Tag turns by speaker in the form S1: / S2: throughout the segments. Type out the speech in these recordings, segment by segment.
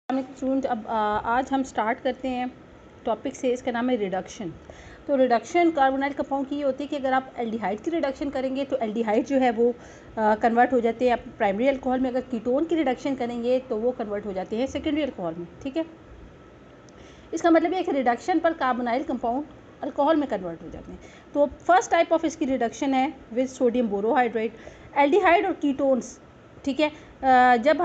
S1: Student अब आज हम स्टार्ट करते हैं टॉपिक से। इसका नाम है रिडक्शन। तो रिडक्शन कार्बोनाइल कंपाउंड की ये होती है कि अगर आप एल्डिहाइड की रिडक्शन करेंगे तो एल्डिहाइड जो है वो कन्वर्ट हो जाते हैं आप प्राइमरी अल्कोहल में। अगर कीटोन की रिडक्शन करेंगे तो वो कन्वर्ट हो जाते हैं सेकेंडरी अल्कोहल में। ठीक है, इसका मतलब है कि रिडक्शन पर कार्बोनाइल कंपाउंड अल्कोहल में कन्वर्ट हो जाते हैं। तो फर्स्ट टाइप ऑफ इसकी रिडक्शन है विद सोडियम बोरोहाइड्रेट। एल्डिहाइड और कीटोन्स, ठीक है, जब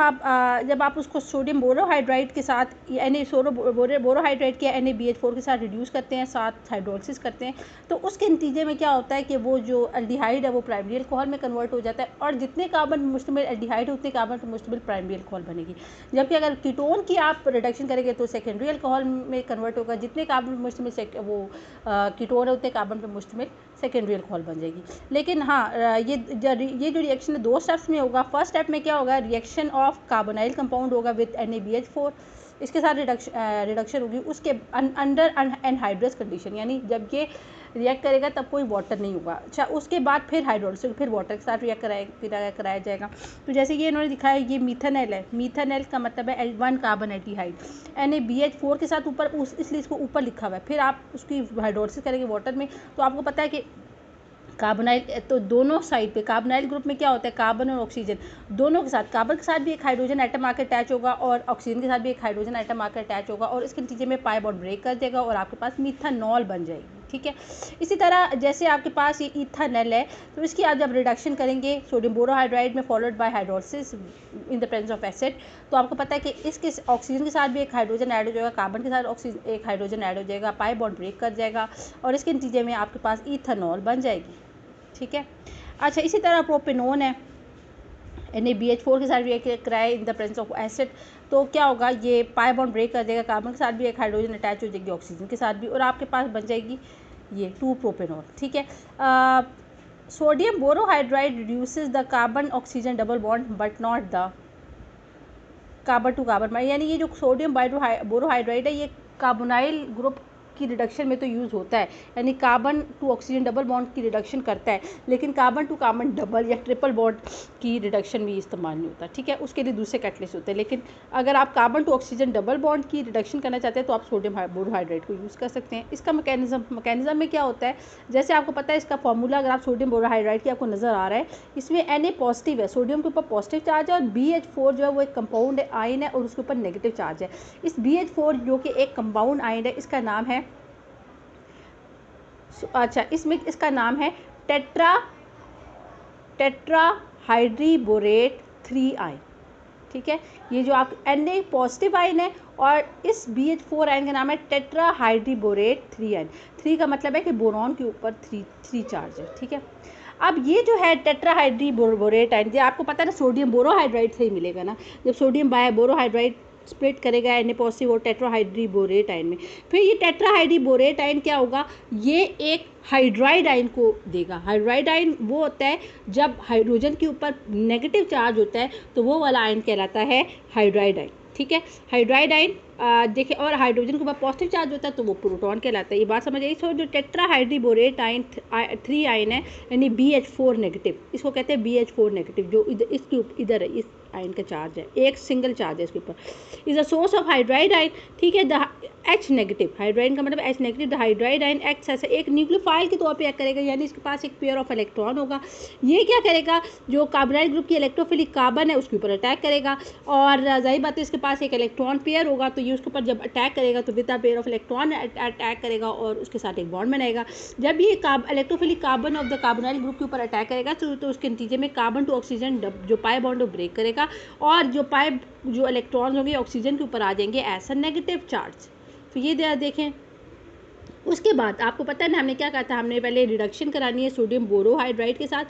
S1: आप उसको सोडियम बोरोहाइड्राइड के साथ बोरोहाइड्राइड के NaBH4 के साथ रिड्यूस करते हैं, साथ हाइड्रोलिसिस करते हैं, तो उसके नतीजे में क्या होता है कि वो जो एल्डिहाइड है वो प्राइमरी अल्कोहल में कन्वर्ट हो जाता है और जितने कार्बन पर मुश्तमिल एल्डिहाइड है उतने कार्बन पर मुश्तमिल प्राइमरी अल्कोहल बनेगी। जबकि अगर कीटोन की आप रिडक्शन करेंगे तो सेकेंडरी अल्कोहल में कन्वर्ट होगा। जितने कार्बन पर मुश्तमिल वो कीटोन है उतने कार्बन पर मुश्तमिल सेकेंडरी अल्कोहल बन जाएगी। लेकिन हाँ, ये जो रिएक्शन है 2 स्टेप्स में होगा। फर्स्ट स्टेप में क्या होगा, रिएक्शन ऑफ कार्बोनाइल कंपाउंड होगा विद NaBH4, इसके साथ रिडक्शन होगी उसके अंडर एनहाइड्रस कंडीशन, यानी जब ये रिएक्ट करेगा तब कोई वाटर नहीं होगा। अच्छा, उसके बाद फिर हाइड्रोलिसिस, फिर वाटर के साथ रिएक्ट कराया जाएगा। तो जैसे ये इन्होंने दिखाया, ये मीथानेल है। मीथानेल का मतलब है 1 कार्बन एल्डिहाइड। NaBH4 के साथ ऊपर इसलिए इसको ऊपर लिखा हुआ है। फिर आप उसकी हाइड्रोलिसिस करेंगे वाटर में तो आपको पता है कि कार्बोनाइल, तो दोनों साइड पे कार्बोनाइल ग्रुप में क्या होता है, कार्बन और ऑक्सीजन दोनों के साथ, कार्बन के साथ भी एक हाइड्रोजन एटम आकर अटैच होगा और ऑक्सीजन के साथ भी एक हाइड्रोजन एटम आकर अटैच होगा और इसके नतीजे में पाई बॉन्ड ब्रेक कर देगा और आपके पास मिथानॉल बन जाएगी। ठीक है, इसी तरह जैसे आपके पास ये इथानॉल है तो इसकी आप जब रिडक्शन करेंगे सोडियम बोरोहाइड्राइड में followed by hydrolysis in the presence of acid, तो आपको पता है कि इसके ऑक्सीजन के साथ भी एक हाइड्रोजन ऐड हो जाएगा, कार्बन के साथ ऑक्सीजन एक हाइड्रोजन ऐड हो जाएगा, पाई बॉन्ड ब्रेक कर जाएगा और इसके नतीजे में आपके पास इथानॉल बन जाएगी। ठीक है, अच्छा, इसी तरह प्रोपेनोन है, NaBH4 के साथ रिएक्ट कराए इन द प्रेजेंस ऑफ एसिड, तो क्या होगा, ये पाई बॉन्ड ब्रेक कर देगा, कार्बन के साथ भी एक हाइड्रोजन अटैच हो जाएगी, ऑक्सीजन के साथ भी, और आपके पास बन जाएगी ये 2 प्रोपेनॉल। ठीक है, sodium borohydride reduces the carbon oxygen double bond but not the carbon to carbon, यानी ये जो सोडियम बोरोहाइड्राइड है ये कार्बोनाइल ग्रुप की रिडक्शन में तो यूज़ होता है, यानी carbon to oxygen double bond की रिडक्शन करता है, लेकिन कार्बन टू कार्बन डबल या ट्रिपल बॉन्ड की रिडक्शन में इस्तेमाल नहीं होता। ठीक है, उसके लिए दूसरे कैटलिस्ट होते हैं, लेकिन अगर आप carbon to oxygen double bond की रिडक्शन करना चाहते हैं तो आप सोडियम बोरोहाइड्रेट को यूज़ कर सकते हैं। इसका मैकेनिज्म में क्या होता है, जैसे आपको पता है इसका फॉर्मूला, अगर आप सोडियम बोरोहाइड्रेट की आपको नज़र आ रहा है, इसमें Na पॉजिटिव है, सोडियम के ऊपर पॉजिटिव चार्ज है, और BH4 जो है वो एक कंपाउंड है, आयन है, और उसके ऊपर नेगेटिव चार्ज है। इस BH4 जो कि एक कंपाउंड आयन है, इसका नाम है, अच्छा, इसका नाम है टेट्राहाइड्रीबोरेट 3 आयन। ठीक है, ये जो आप Na पॉजिटिव आयन है और इस BH4 आयन का नाम है टेट्राहाइड्रीबोरेट 3 आयन। 3 का मतलब है कि बोरॉन के ऊपर 3 चार्ज है। ठीक है, अब ये जो है टेट्राहाइड्रीबोरेट आयन, आपको पता है ना सोडियम बोरोहाइड्राइड से ही मिलेगा ना, जब सोडियम बोरोहाइड्राइड स्प्लिट करेगा Na पॉजिटिव और टेट्राहाइड्रीबोरेट आयन में, फिर ये टेट्राहाइड्रीबोरेट आयन क्या होगा, ये एक हाइड्राइड आयन को देगा। हाइड्राइड आयन वो होता है जब हाइड्रोजन के ऊपर नेगेटिव चार्ज होता है, तो वो वाला आयन कहलाता है हाइड्राइड आयन। ठीक है, हाइड्राइड आयन देखिए, और हाइड्रोजन के ऊपर पॉजिटिव चार्ज होता है तो वो प्रोटॉन कहलाता है। ये बात समझ आई। सो जो टेट्राहाइड्रीबोरेट आयन 3 आयन है, यानी BH4 नेगेटिव, इसको कहते हैं BH4 नेगेटिव, जो इसके इधर है, इस आयन का चार्ज है, एक सिंगल चार्ज है इसके ऊपर, is a source of hydride ion. ठीक है, द H नेगेटिव, हाइड्राइड का मतलब H negative, the hydride ion acts as एक न्यूक्लियोफाइल के तौर पे एक्ट करेगा, यानी इसके पास एक पेयर ऑफ इलेक्ट्रॉन होगा। ये क्या करेगा, जो कार्बोनाइल ग्रुप की इलेक्ट्रोफिलिक कार्बन है उसके ऊपर अटैक करेगा, और जाहिर बात है इसके पास एक इलेक्ट्रॉन पेयर होगा, तो ये उसके ऊपर जब अटैक करेगा तो with the pair of electron attack करेगा और उसके साथ एक बॉन्ड बनाएगा। जब ये electrophilic carbon of the carbonyl group के ऊपर अटैक करेगा तो उसके नतीजे में कार्बन टू ऑक्सीजन जो पाई बॉन्ड ब्रेक करेगा और जो इलेक्ट्रॉन्स होंगे ऑक्सीजन के ऊपर आ जाएंगे एज अ नेगेटिव चार्ज। तो ये देखें, उसके बाद आपको पता है ना हमने क्या कहा था, हमने पहले रिडक्शन करानी है सोडियम बोरोहाइड्राइड के साथ,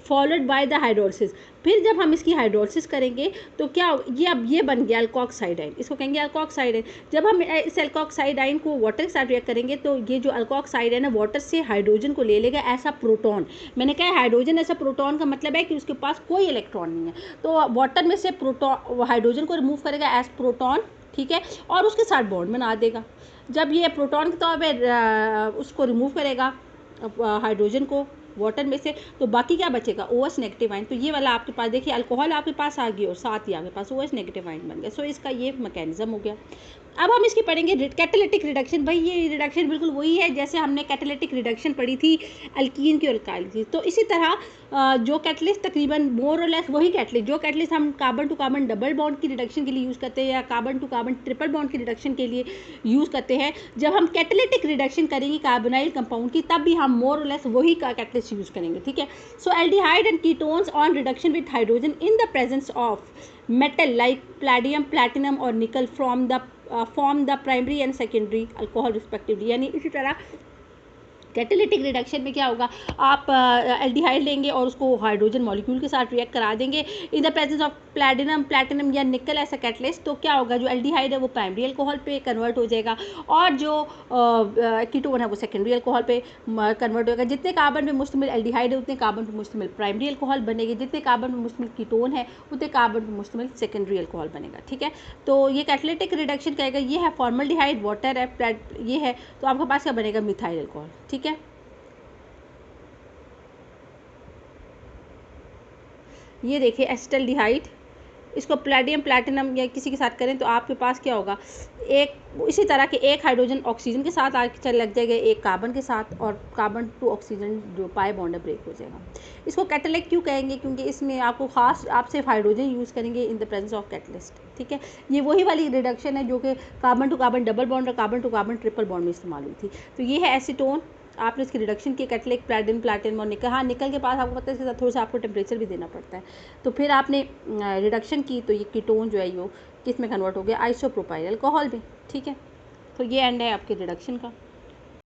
S1: फॉलोड बाय द हाइड्रोलिसिस। फिर जब हम इसकी हाइड्रोलिसिस करेंगे तो क्या ये अब ये बन गया अल्कोक्साइड आयन, इसको कहेंगे अल्कोक्साइड आयन। जब हम इस अल्कोक्साइड आयन को वाटर के साथ रिएक्ट करेंगे तो ये जो अल्कोक्साइड है ना, वाटर से हाइड्रोजन को ले लेगा ऐसा प्रोटॉन। मैंने कहा हाइड्रोजन ऐसा प्रोटॉन का मतलब है कि उसके पास कोई इलेक्ट्रॉन नहीं है, तो वाटर में से प्रोटॉन हाइड्रोजन को रिमूव करेगा एज प्रोटॉन। ठीक है, और उसके साथ बॉन्ड बना देगा। जब ये प्रोटॉन के तौर पर उसको रिमूव करेगा हाइड्रोजन को, वाटर में से, तो बाकी क्या बचेगा, OH नेगेटिव आयन। तो ये वाला आपके पास देखिए अल्कोहल आपके पास आ गई और साथ ही आपके पास OH नेगेटिव आयन बन गया। सो इसका ये मैकेनिज्म हो गया। अब हम इसकी पढ़ेंगे कैटालिटिक रिडक्शन। भाई ये रिडक्शन बिल्कुल वही है जैसे हमने कैटालिटिक रिडक्शन पढ़ी थी अल्कीन की और अल्काइल की। तो इसी तरह जो कैटलिस्ट तकरीबन मोर और लेस वही कैटलिस्ट, जो कैटलिस्ट हम carbon to carbon double bond की रिडक्शन के लिए यूज़ करते हैं या carbon to carbon triple bond की रिडक्शन के लिए यूज़ करते हैं, जब हम कैटालिटिक रिडक्शन करेंगे कार्बोनाइल कंपाउंड की तब भी हम मोर और लेस वही का कैटलिस्ट यूज़ करेंगे। ठीक है। So aldehyde and ketones on reduction with hydrogen in the presence of metal like palladium, platinum और nickel from the form the primary and secondary alcohol respectively. यानी इसी तरह कैटालिटिक रिडक्शन में क्या होगा, आप एल्डिहाइड लेंगे और उसको हाइड्रोजन मॉलिक्यूल के साथ रिएक्ट करा देंगे इन द प्रेजेंस ऑफ प्लैटिनम या निकल ऐसा कैटलिस्ट। तो क्या होगा, जो एल्डिहाइड है वो प्राइमरी अल्कोहल पे कन्वर्ट हो जाएगा और जो कीटोन है वो सेकेंडरी अल्कोहल पे कन्वर्ट होगा। जितने कार्बन पे मुश्तमिल एल्डिहाइड है उतने कार्बन पे मुश्तमिल प्राइमरी अल्कोहल बनेगी, जितने कार्बन पे मुश्तमिल कीटोन है उतने कार्बन पे मुश्तमिल सेकेंडरी अल्कोहल बनेगा। ठीक है। तो ये कैटालिटिक रिडक्शन कहेगा, ये है फॉर्मल्डिहाइड, वाटर है, ये है, तो आपके पास क्या बनेगा, मिथाइल अल्कोहल। ठीक है। ये देखिए एसिटल्डिहाइड, इसको प्लैटियम प्लैटिनम या किसी के साथ करें तो आपके पास क्या होगा, एक इसी तरह के एक हाइड्रोजन ऑक्सीजन के साथ आके चल लग जाएगा, एक कार्बन के साथ, और कार्बन टू ऑक्सीजन जो पाई बॉन्ड है ब्रेक हो जाएगा। इसको कैटालिक क्यों कहेंगे, क्योंकि इसमें आपको खास आप सिर्फ हाइड्रोजन यूज़ करेंगे in the presence of catalyst. ठीक है। ये वही वाली रिडक्शन है जो कि carbon to carbon double bond और carbon to carbon triple bond में इस्तेमाल हुई थी। तो ये है एसीटोन, आपने इसकी रिडक्शन की कैटलिक प्लैटिनम और निकल। हाँ, निकल के पास आपको पता है इसके साथ थोड़ा सा आपको टेम्परेचर भी देना पड़ता है। तो फिर आपने रिडक्शन की तो ये कीटोन जो है ये किस में कन्वर्ट हो गया, आइसोप्रोपाइल अल्कोहल में। ठीक है। तो ये एंड है आपके रिडक्शन का।